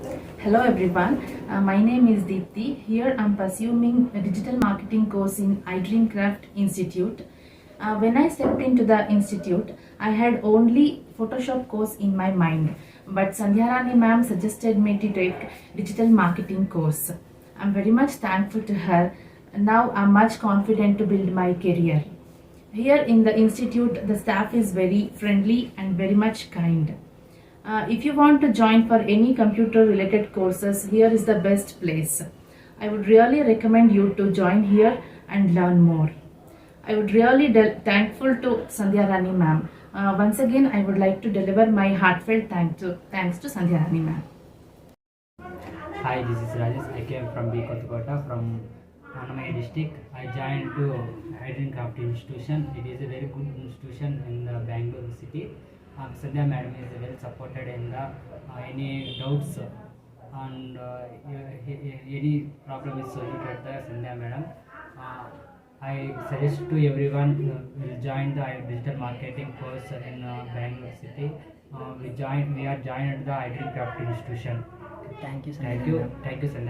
Hello everyone, my name is Deepthi. Here I'm pursuing a digital marketing course in iDreamkraft Institute. When I stepped into the institute, I had only Photoshop course in my mind, but Sandhyarani ma'am suggested me to take digital marketing course. I'm very much thankful to her. Now I'm much confident to build my career. Here in the institute, the staff is very friendly and very much kind. If you want to join for any computer related courses, here is the best place. I would really recommend you to join here and learn more. I would really thankful to Sandhya Rani ma'am. Once again, I would like to deliver my heartfelt thanks to Sandhya Rani ma'am. Hi, this is Rajesh. I came from B. Kothakota from Annamaya district. I joined to iDreamkraft institution. It is a very good institution in the Bangalore city. Sandhya madam is well supported in the any doubts and any problem is solved at the Sandhya madam. I suggest to everyone will join the digital marketing course in Bangalore city. We are joined the iDreamkraft institution. Thank you, Thank Sanjay. you, thank you, Sandhya.